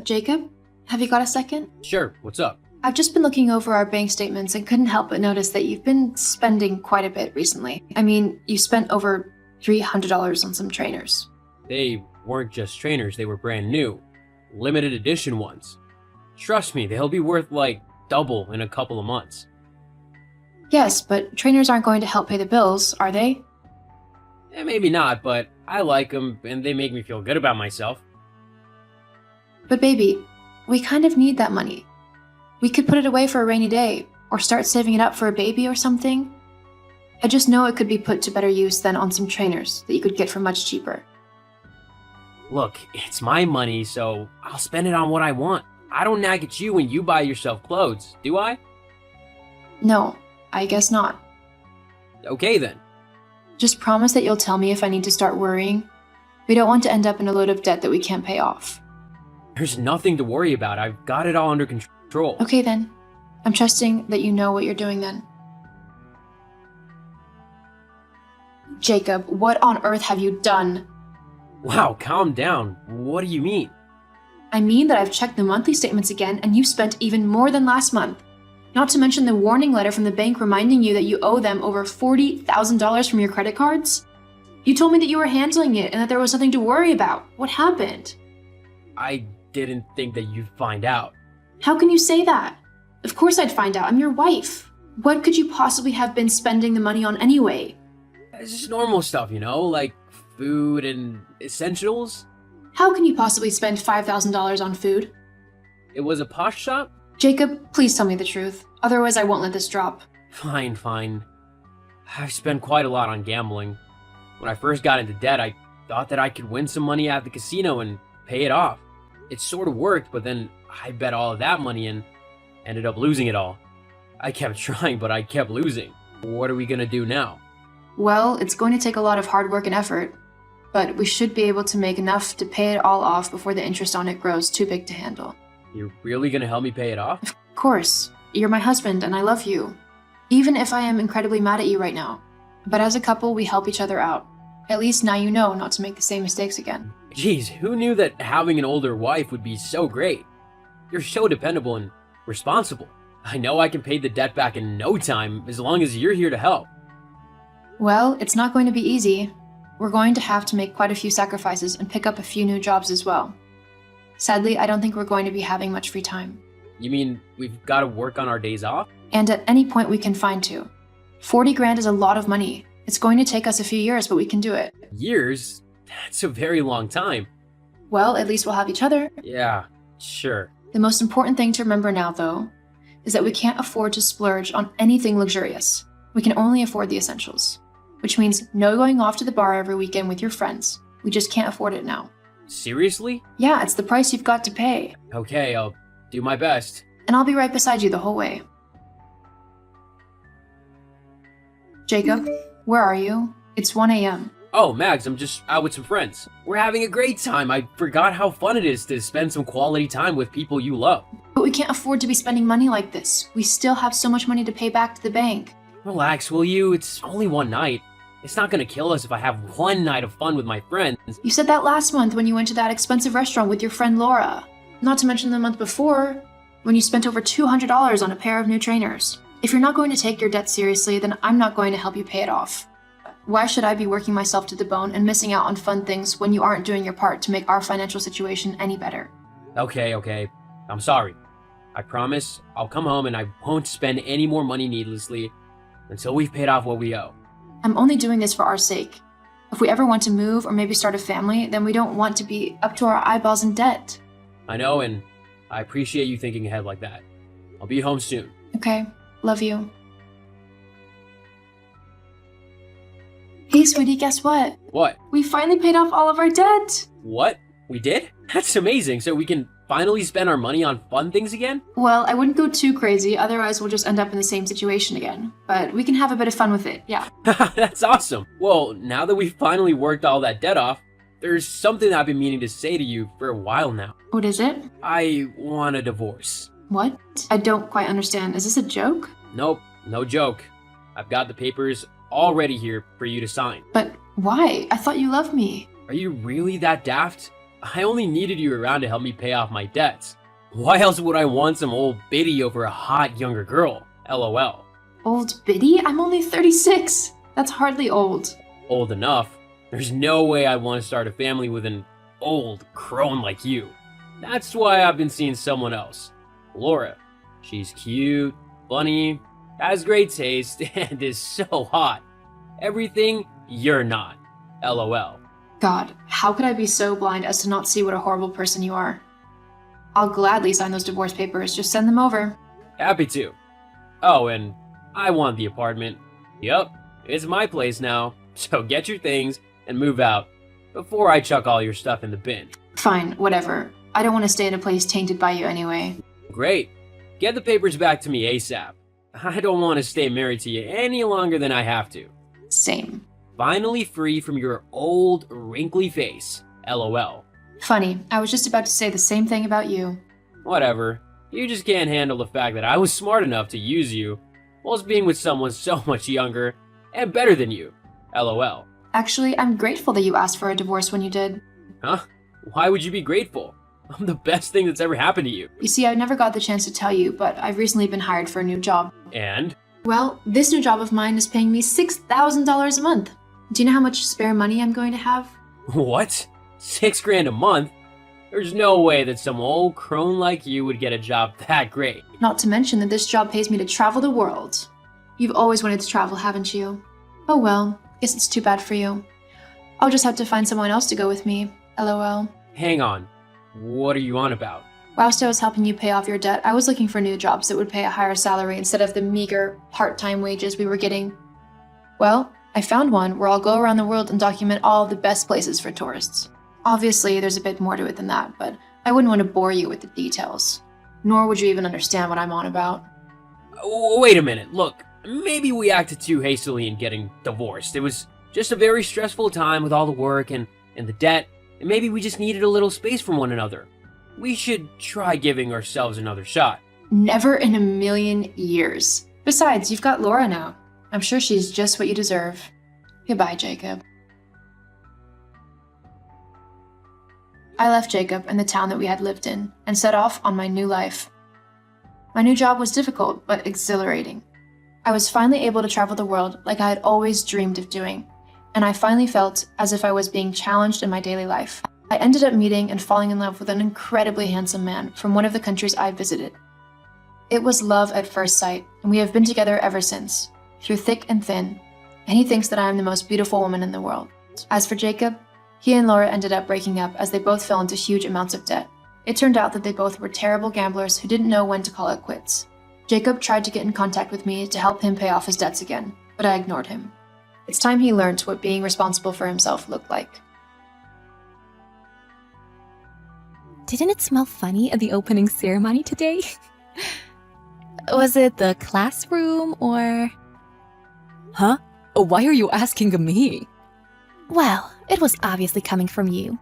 Jacob, have you got a second? Sure, what's up? I've just been looking over our bank statements and couldn't help but notice that you've been spending quite a bit recently. I mean, you spent over $300 on some trainers. They weren't just trainers, they were brand new. Limited edition ones. Trust me, they'll be worth like double in a couple of months. Yes, but trainers aren't going to help pay the bills, are they? Maybe not, but I like them and they make me feel good about myself. But baby, we kind of need that money. We could put it away for a rainy day, or start saving it up for a baby or something. I just know it could be put to better use than on some trainers that you could get for much cheaper. Look, it's my money, so I'll spend it on what I want. I don't nag at you when you buy yourself clothes, do I? No, I guess not. Okay then. Just promise that you'll tell me if I need to start worrying. We don't want to end up in a load of debt that we can't pay off. There's nothing to worry about. I've got it all under control. Okay then. I'm trusting that you know what you're doing then. Jacob, what on earth have you done? Wow, calm down. What do you mean? I mean that I've checked the monthly statements again and you've spent even more than last month. Not to mention the warning letter from the bank reminding you that you owe them over $40,000 from your credit cards. You told me that you were handling it and that there was nothing to worry about. What happened? I didn't think that you'd find out. How can you say that? Of course I'd find out. I'm your wife. What could you possibly have been spending the money on anyway? It's just normal stuff, you know, like food and essentials. How can you possibly spend $5,000 on food? It was a posh shop? Jacob, please tell me the truth. Otherwise I won't let this drop. Fine. I've spent quite a lot on gambling. When I first got into debt, I thought that I could win some money at the casino and pay it off. It sort of worked, but then I bet all of that money and ended up losing it all. I kept trying, but I kept losing. What are we gonna do now? Well, it's going to take a lot of hard work and effort, but we should be able to make enough to pay it all off before the interest on it grows too big to handle. You're really gonna help me pay it off? Of course. You're my husband and I love you. Even if I am incredibly mad at you right now. But as a couple, we help each other out. At least now you know not to make the same mistakes again. Jeez, who knew that having an older wife would be so great? You're so dependable and responsible. I know I can pay the debt back in no time as long as you're here to help. Well, it's not going to be easy. We're going to have to make quite a few sacrifices and pick up a few new jobs as well. Sadly, I don't think we're going to be having much free time. You mean we've got to work on our days off? And at any point we can find to. 40 grand is a lot of money. It's going to take us a few years, but we can do it. Years? That's a very long time. Well, at least we'll have each other. Yeah, sure. The most important thing to remember now, though, is that we can't afford to splurge on anything luxurious. We can only afford the essentials. Which means no going off to the bar every weekend with your friends. We just can't afford it now. Seriously? Yeah, it's the price you've got to pay. Okay, I'll do my best. And I'll be right beside you the whole way. Jacob, where are you? It's 1 a.m. Oh, Mags, I'm just out with some friends. We're having a great time. I forgot how fun it is to spend some quality time with people you love. But we can't afford to be spending money like this. We still have so much money to pay back to the bank. Relax, will you? It's only one night. It's not gonna kill us if I have one night of fun with my friends. You said that last month when you went to that expensive restaurant with your friend Laura. Not to mention the month before, when you spent over $200 on a pair of new trainers. If you're not going to take your debt seriously, then I'm not going to help you pay it off. Why should I be working myself to the bone and missing out on fun things when you aren't doing your part to make our financial situation any better? Okay. I'm sorry. I promise I'll come home and I won't spend any more money needlessly until we've paid off what we owe. I'm only doing this for our sake. If we ever want to move or maybe start a family, then we don't want to be up to our eyeballs in debt. I know, and I appreciate you thinking ahead like that. I'll be home soon. Okay, love you. Hey, sweetie, guess what? What? We finally paid off all of our debt! What? We did? That's amazing, so we can finally spend our money on fun things again? Well, I wouldn't go too crazy, otherwise we'll just end up in the same situation again. But we can have a bit of fun with it, yeah. That's awesome. Well, now that we've finally worked all that debt off, there's something I've been meaning to say to you for a while now. What is it? I want a divorce. What? I don't quite understand. Is this a joke? Nope, no joke. I've got the papers all ready here for you to sign. But why? I thought you loved me. Are you really that daft? I only needed you around to help me pay off my debts. Why else would I want some old biddy over a hot younger girl? LOL. Old biddy? I'm only 36. That's hardly old. Old enough. There's no way I want to start a family with an old crone like you. That's why I've been seeing someone else. Laura. She's cute, funny, has great taste, and is so hot. Everything you're not. LOL. God, how could I be so blind as to not see what a horrible person you are? I'll gladly sign those divorce papers. Just send them over. Happy to. Oh, and I want the apartment. Yup, it's my place now, so get your things and move out before I chuck all your stuff in the bin. Fine, whatever. I don't want to stay in a place tainted by you anyway. Great. Get the papers back to me ASAP. I don't want to stay married to you any longer than I have to. Same. Finally free from your old, wrinkly face. LOL. Funny, I was just about to say the same thing about you. Whatever. You just can't handle the fact that I was smart enough to use you whilst being with someone so much younger and better than you. LOL. Actually, I'm grateful that you asked for a divorce when you did. Huh? Why would you be grateful? I'm the best thing that's ever happened to you. You see, I never got the chance to tell you, but I've recently been hired for a new job. And? Well, this new job of mine is paying me $6,000 a month. Do you know how much spare money I'm going to have? What? $6,000 a month? There's no way that some old crone like you would get a job that great. Not to mention that this job pays me to travel the world. You've always wanted to travel, haven't you? Oh well, guess it's too bad for you. I'll just have to find someone else to go with me. LOL. Hang on. What are you on about? Whilst I was helping you pay off your debt, I was looking for new jobs that would pay a higher salary instead of the meager part-time wages we were getting. Well, I found one where I'll go around the world and document all of the best places for tourists. Obviously, there's a bit more to it than that, but I wouldn't want to bore you with the details. Nor would you even understand what I'm on about. Wait a minute, look. Maybe we acted too hastily in getting divorced. It was just a very stressful time with all the work and the debt, and maybe we just needed a little space from one another. We should try giving ourselves another shot. Never in a million years. Besides, you've got Laura now. I'm sure she's just what you deserve. Goodbye, Jacob. I left Jacob and the town that we had lived in and set off on my new life. My new job was difficult but exhilarating. I was finally able to travel the world like I had always dreamed of doing, and I finally felt as if I was being challenged in my daily life. I ended up meeting and falling in love with an incredibly handsome man from one of the countries I visited. It was love at first sight, and we have been together ever since, through thick and thin, and he thinks that I am the most beautiful woman in the world. As for Jacob, he and Laura ended up breaking up as they both fell into huge amounts of debt. It turned out that they both were terrible gamblers who didn't know when to call it quits. Jacob tried to get in contact with me to help him pay off his debts again, but I ignored him. It's time he learned what being responsible for himself looked like. Didn't it smell funny at the opening ceremony today? Was it the classroom or... Huh? Why are you asking me? Well, it was obviously coming from you.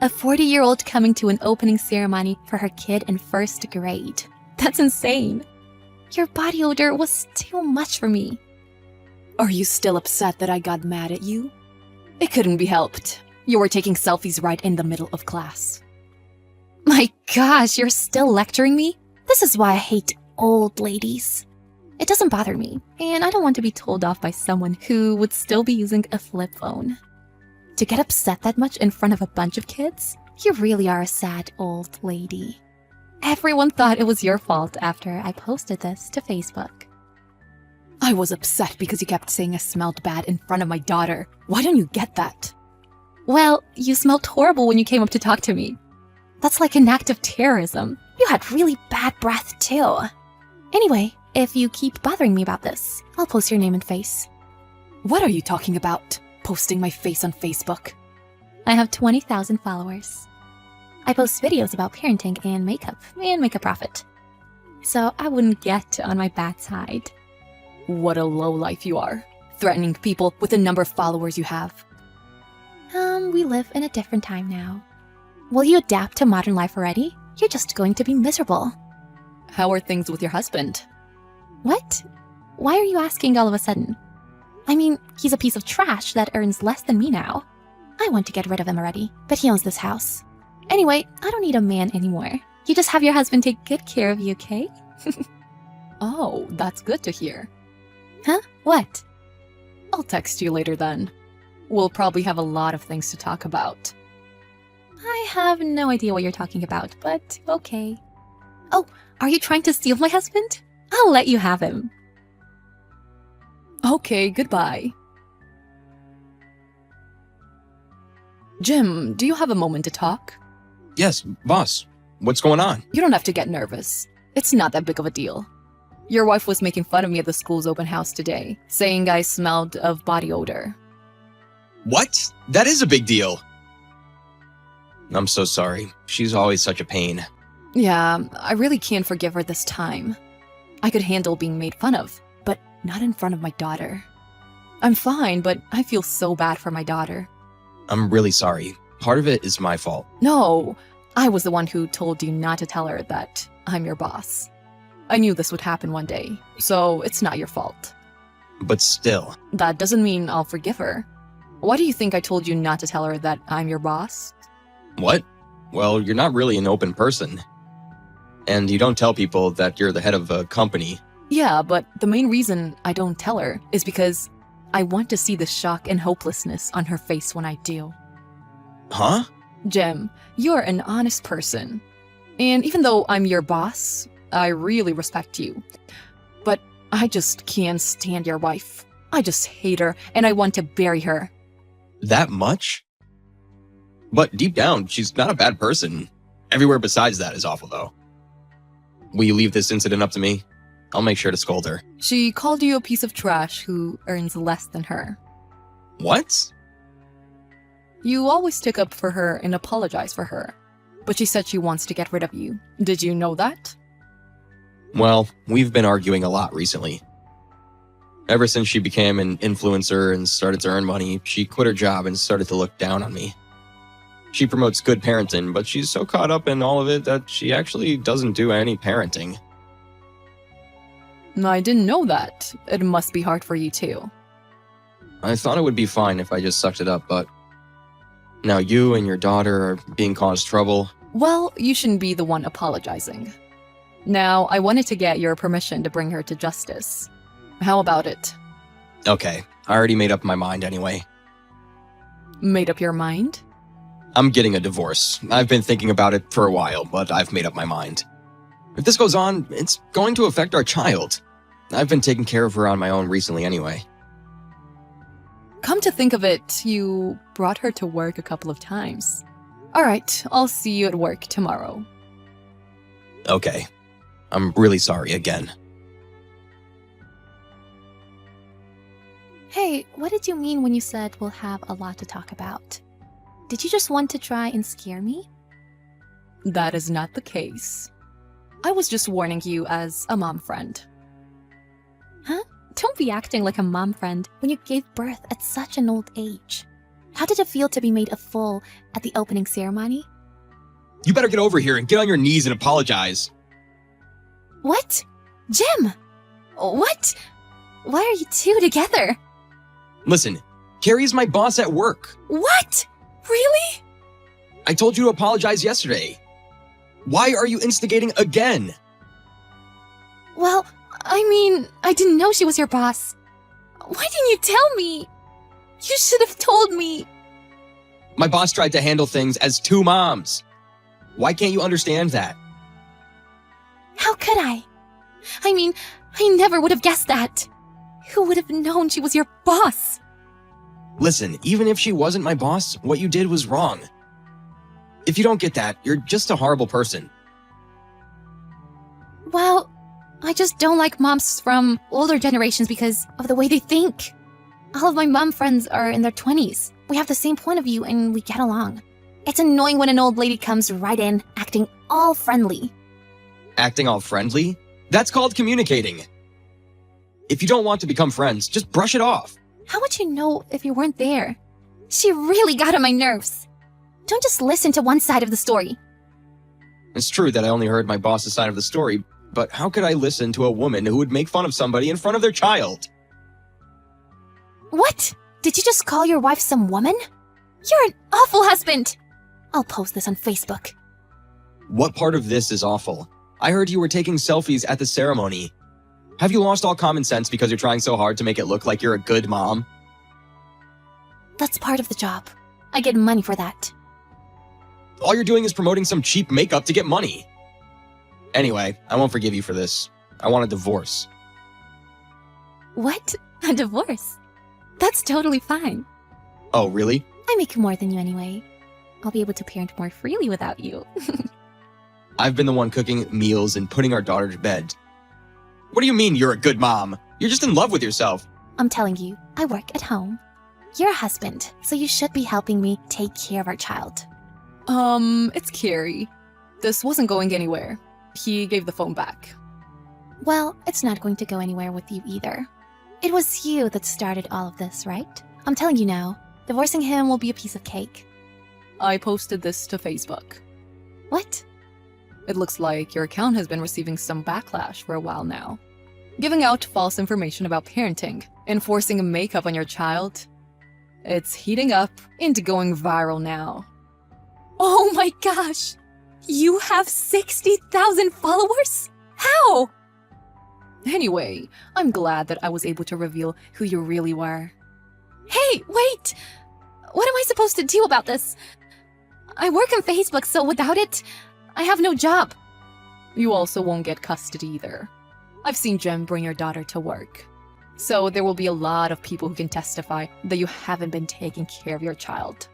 A 40-year-old coming to an opening ceremony for her kid in first grade. That's insane. Your body odor was too much for me. Are you still upset that I got mad at you? It couldn't be helped. You were taking selfies right in the middle of class. My gosh, you're still lecturing me? This is why I hate old ladies. It doesn't bother me, and I don't want to be told off by someone who would still be using a flip phone. To get upset that much in front of a bunch of kids? You really are a sad old lady. Everyone thought it was your fault after I posted this to Facebook. I was upset because you kept saying I smelled bad in front of my daughter. Why don't you get that? Well, you smelled horrible when you came up to talk to me. That's like an act of terrorism. You had really bad breath too. Anyway, if you keep bothering me about this, I'll post your name and face. What are you talking about? Posting my face on Facebook? I have 20,000 followers. I post videos about parenting and make a profit. So I wouldn't get on my bad side. What a lowlife you are. Threatening people with the number of followers you have. We live in a different time now. Will you adapt to modern life already? You're just going to be miserable. How are things with your husband? What? Why are you asking all of a sudden? I mean, he's a piece of trash that earns less than me now. I want to get rid of him already, but he owns this house. Anyway, I don't need a man anymore. You just have your husband take good care of you, okay? Oh, that's good to hear. Huh? What? I'll text you later then. We'll probably have a lot of things to talk about. I have no idea what you're talking about, but okay. Oh, are you trying to steal my husband? I'll let you have him. Okay, goodbye. Jim, do you have a moment to talk? Yes, boss. What's going on? You don't have to get nervous. It's not that big of a deal. Your wife was making fun of me at the school's open house today, saying I smelled of body odor. What? That is a big deal. I'm so sorry. She's always such a pain. Yeah, I really can't forgive her this time. I could handle being made fun of, but not in front of my daughter. I'm fine, but I feel so bad for my daughter. I'm really sorry. Part of it is my fault. No, I was the one who told you not to tell her that I'm your boss. I knew this would happen one day, so it's not your fault. But still, That doesn't mean I'll forgive her. Why do you think I told you not to tell her that I'm your boss? what? Well, you're not really an open person. And you don't tell people that you're the head of a company. Yeah, but the main reason I don't tell her is because I want to see the shock and hopelessness on her face when I do. Huh? Jim, you're an honest person. And even though I'm your boss, I really respect you. But I just can't stand your wife. I just hate her, and I want to bury her. That much? But deep down, she's not a bad person. Everywhere besides that is awful, though. Will you leave this incident up to me? I'll make sure to scold her. She called you a piece of trash who earns less than her. What? You always stick up for her and apologize for her. But she said she wants to get rid of you. Did you know that? Well, we've been arguing a lot recently. Ever since she became an influencer and started to earn money, she quit her job and started to look down on me. She promotes good parenting, but she's so caught up in all of it that she actually doesn't do any parenting. I didn't know that. It must be hard for you too. I thought it would be fine if I just sucked it up, but now you and your daughter are being caused trouble. Well, you shouldn't be the one apologizing. Now, I wanted to get your permission to bring her to justice. How about it? Okay, I already made up my mind anyway. Made up your mind? I'm getting a divorce. I've been thinking about it for a while, but I've made up my mind. If this goes on, it's going to affect our child. I've been taking care of her on my own recently anyway. Come to think of it, you brought her to work a couple of times. Alright, I'll see you at work tomorrow. Okay. I'm really sorry again. Hey, what did you mean when you said we'll have a lot to talk about? Did you just want to try and scare me? That is not the case. I was just warning you as a mom friend. Huh? Don't be acting like a mom friend when you gave birth at such an old age. How did it feel to be made a fool at the opening ceremony? You better get over here and get on your knees and apologize. What? Jim! What? Why are you two together? Listen, Carrie's my boss at work. What? Really? I told you to apologize yesterday. Why are you instigating again? Well, I mean, I didn't know she was your boss. Why didn't you tell me? You should have told me. My boss tried to handle things as two moms. Why can't you understand that? How could I? I mean, I never would have guessed that. Who would have known she was your boss? Listen, even if she wasn't my boss, what you did was wrong. If you don't get that, you're just a horrible person. Well, I just don't like moms from older generations because of the way they think. All of my mom friends are in their 20s. We have the same point of view and we get along. It's annoying when an old lady comes right in, acting all friendly. Acting all friendly? That's called communicating. If you don't want to become friends, just brush it off. How would you know if you weren't there? She really got on my nerves. Don't just listen to one side of the story. It's true that I only heard my boss's side of the story, but how could I listen to a woman who would make fun of somebody in front of their child? What? Did you just call your wife some woman? You're an awful husband. I'll post this on Facebook. What part of this is awful? I heard you were taking selfies at the ceremony. Have you lost all common sense because you're trying so hard to make it look like you're a good mom? That's part of the job. I get money for that. All you're doing is promoting some cheap makeup to get money. Anyway, I won't forgive you for this. I want a divorce. What? A divorce? That's totally fine. Oh, really? I make more than you anyway. I'll be able to parent more freely without you. I've been the one cooking meals and putting our daughter to bed. What do you mean you're a good mom? You're just in love with yourself. I'm telling you, I work at home. You're a husband, so you should be helping me take care of our child. It's Carrie. This wasn't going anywhere. He gave the phone back. Well, it's not going to go anywhere with you either. It was you that started all of this, right? I'm telling you now, divorcing him will be a piece of cake. I posted this to Facebook. What? It looks like your account has been receiving some backlash for a while now. Giving out false information about parenting, enforcing makeup on your child. It's heating up and going viral now. Oh my gosh! You have 60,000 followers? How? Anyway, I'm glad that I was able to reveal who you really were. Hey, wait! What am I supposed to do about this? I work on Facebook, so without it, I have no job. You also won't get custody either. I've seen Jem bring your daughter to work. So there will be a lot of people who can testify that you haven't been taking care of your child.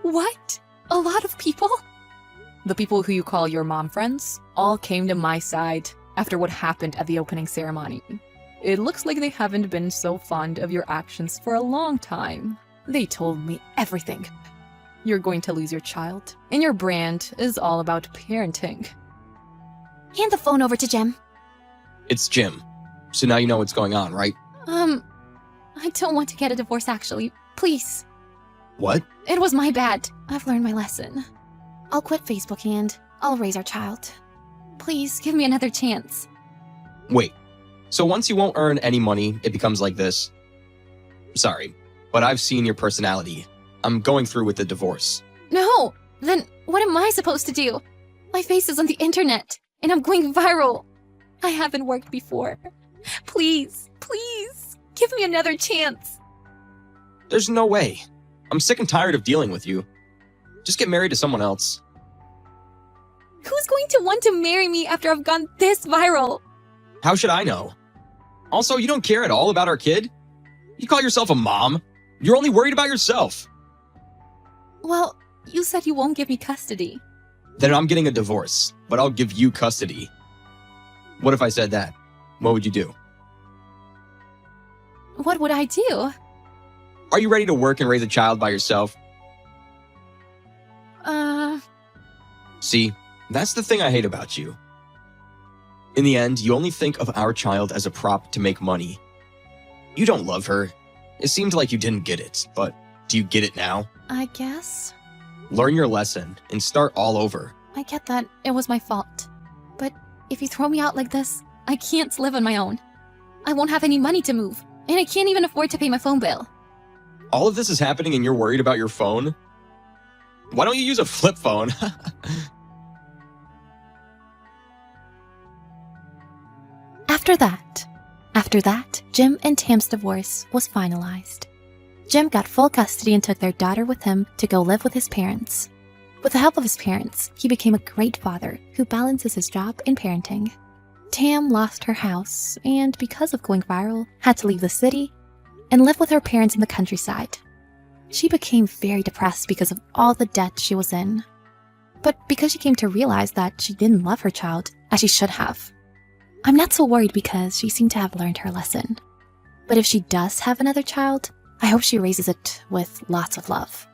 What? A lot of people? The people who you call your mom friends all came to my side after what happened at the opening ceremony. It looks like they haven't been so fond of your actions for a long time. They told me everything. You're going to lose your child, and your brand is all about parenting. Hand the phone over to Jem. It's Jim. So now you know what's going on, right? I don't want to get a divorce, actually. Please. What? It was my bad. I've learned my lesson. I'll quit Facebook and I'll raise our child. Please, give me another chance. Wait. So once you won't earn any money, it becomes like this? Sorry, but I've seen your personality. I'm going through with the divorce. No! Then what am I supposed to do? My face is on the internet, and I'm going viral. I haven't worked before. Please, please, give me another chance. There's no way. I'm sick and tired of dealing with you. Just get married to someone else. Who's going to want to marry me after I've gone this viral? How should I know? Also, you don't care at all about our kid? You call yourself a mom? You're only worried about yourself. Well, you said you won't give me custody. Then I'm getting a divorce, but I'll give you custody. What if I said that? What would you do? What would I do? Are you ready to work and raise a child by yourself? See, that's the thing I hate about you. In the end, you only think of our child as a prop to make money. You don't love her. It seemed like you didn't get it, but do you get it now? I guess. Learn your lesson and start all over. I get that it was my fault. But if you throw me out like this, I can't live on my own. I won't have any money to move, and I can't even afford to pay my phone bill. All of this is happening and you're worried about your phone? Why don't you use a flip phone? After that, Jim and Tam's divorce was finalized. Jim got full custody and took their daughter with him to go live with his parents. With the help of his parents, he became a great father who balances his job and parenting. Tam lost her house and, because of going viral, had to leave the city and live with her parents in the countryside. She became very depressed because of all the debt she was in. But because she came to realize that she didn't love her child as she should have. I'm not so worried because she seemed to have learned her lesson. But if she does have another child, I hope she raises it with lots of love.